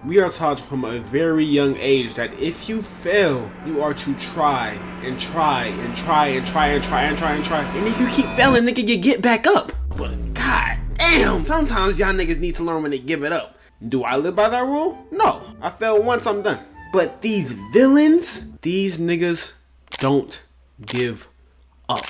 We are taught from a very young age that if you fail, you are to try and try and try and try and try and try and try. And if you keep failing, nigga, you get back up. But god damn, sometimes y'all niggas need to learn when to give it up. Do I live by that rule? No. I failed once, I'm done. But these villains, these niggas don't give up.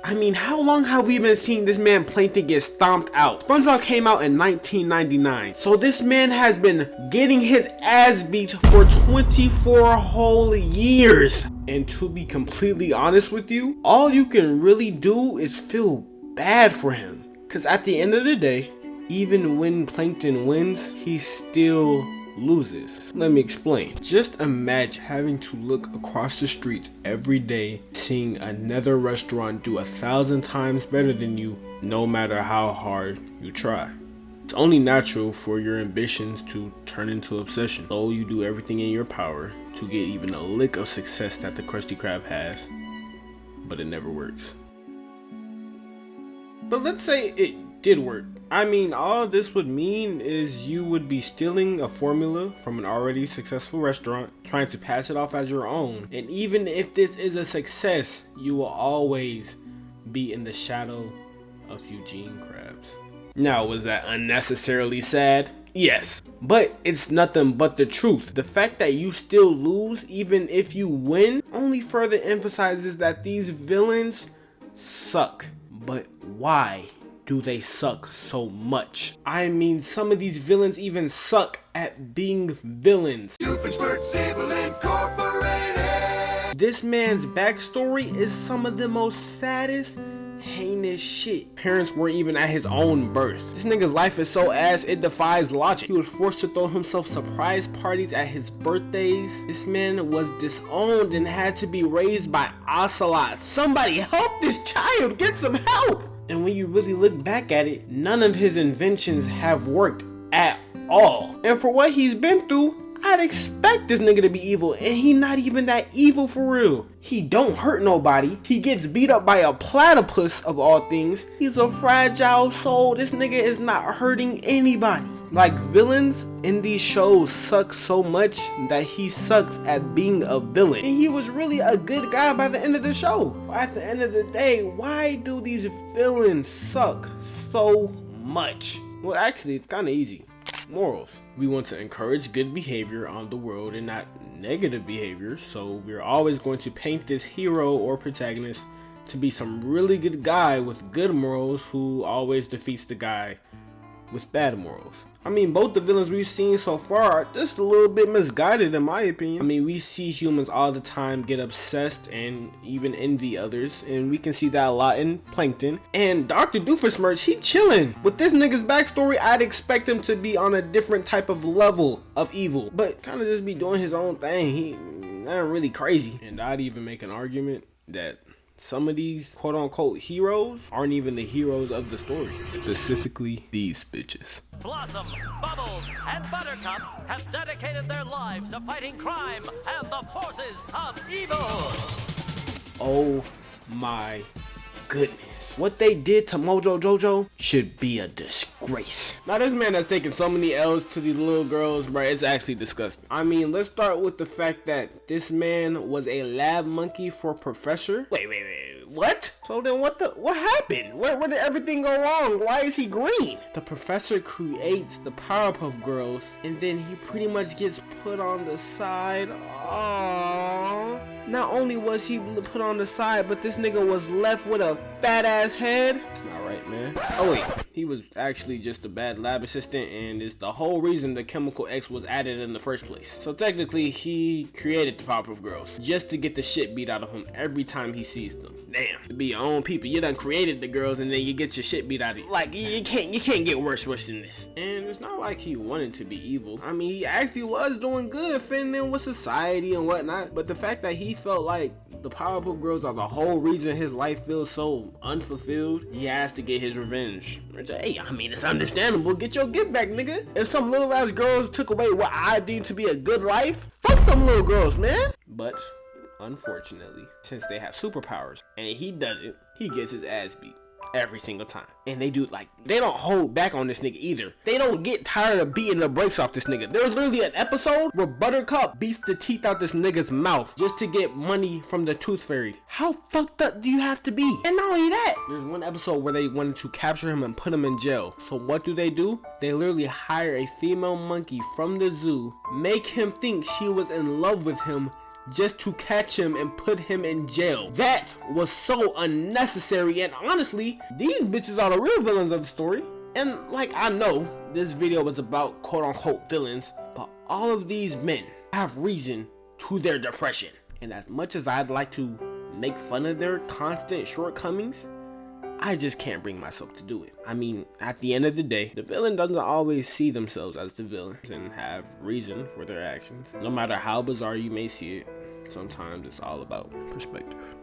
I mean, how long have we been seeing this man Plankton get stomped out? SpongeBob came out in 1999. So this man has been getting his ass beat for 24 whole years. And to be completely honest with you, all you can really do is feel bad for him. Because at the end of the day, even when Plankton wins, he still loses. Let me explain. Just imagine having to look across the streets every day, seeing another restaurant do 1,000 times better than you, no matter how hard you try. It's only natural for your ambitions to turn into obsession, so you do everything in your power to get even a lick of success that the Krusty Krab has, but it never works. But let's say it did work. I mean, all this would mean is you would be stealing a formula from an already successful restaurant, trying to pass it off as your own. And even if this is a success, you will always be in the shadow of Eugene Krabs. Now, was that unnecessarily sad? Yes, but it's nothing but the truth. The fact that you still lose even if you win only further emphasizes that these villains suck. But why do they suck so much? I mean, some of these villains even suck at being villains. Doofenshmirtz Evil Incorporated. This man's backstory is some of the most saddest, heinous shit. Parents weren't even at his own birth. This nigga's life is so ass it defies logic. He was forced to throw himself surprise parties at his birthdays. This man was disowned and had to be raised by ocelots. Somebody help this child, get some help! And when you really look back at it, none of his inventions have worked at all. And for what he's been through, I'd expect this nigga to be evil, and he not even that evil for real. He don't hurt nobody. He gets beat up by a platypus of all things. He's a fragile soul. This nigga is not hurting anybody. Like, villains in these shows suck so much that he sucks at being a villain. And he was really a good guy by the end of the show. At the end of the day, why do these villains suck so much? Well, actually, it's kind of easy. Morals. We want to encourage good behavior on the world and not negative behavior, so we're always going to paint this hero or protagonist to be some really good guy with good morals who always defeats the guy with bad morals. I mean, both the villains we've seen so far are just a little bit misguided in my opinion. I mean, we see humans all the time get obsessed and even envy others, and we can see that a lot in Plankton. And Dr. Doofenshmirtz, he chilling. With this nigga's backstory, I'd expect him to be on a different type of level of evil, but kind of just be doing his own thing. He not really crazy. And I'd even make an argument that some of these quote-unquote heroes aren't even the heroes of the story. Specifically, these bitches. Blossom, Bubbles, and Buttercup have dedicated their lives to fighting crime and the forces of evil. Oh my goodness. What they did to Mojo Jojo should be a disgrace. Now, this man has taken so many L's to these little girls, bro, it's actually disgusting. I mean, let's start with the fact that this man was a lab monkey for Professor. Wait, what? So then what happened? Where did everything go wrong? Why is he green? The professor creates the Powerpuff Girls, and then he pretty much gets put on the side. Aww. Not only was he put on the side, but this nigga was left with a fat ass head. It's not right, man. Oh wait, he was actually just a bad lab assistant, and it's the whole reason the Chemical X was added in the first place. So technically, he created the Powerpuff Girls just to get the shit beat out of him every time he sees them. Damn, to be your own people, you done created the girls, and then you get your shit beat out of you. Like, you can't get worse than this. And it's not like he wanted to be evil. I mean, he actually was doing good, fitting in with society and whatnot. But the fact that he felt like the Powerpuff Girls are the whole reason his life feels so unfulfilled, he has to get his revenge. Hey, I mean, it's understandable. Get your get back, nigga. If some little ass girls took away what I deem to be a good life, fuck them little girls, man. But unfortunately, since they have superpowers and he doesn't, he gets his ass beat. every single time. And they do, like, they don't hold back on this nigga either. They don't get tired of beating the brakes off this nigga. There was literally an episode where Buttercup beats the teeth out this nigga's mouth just to get money from the Tooth Fairy. How fucked up do you have to be? And not only that, there's one episode where they wanted to capture him and put him in jail. So what do? They literally hire a female monkey from the zoo, make him think she was in love with him, just to catch him and put him in jail. That was so unnecessary, and honestly, these bitches are the real villains of the story. And like, I know this video was about quote-unquote villains, but all of these men have reason to their depression. And as much as I'd like to make fun of their constant shortcomings, I just can't bring myself to do it. I mean, at the end of the day, the villain doesn't always see themselves as the villain and have reason for their actions. No matter how bizarre you may see it, sometimes it's all about perspective.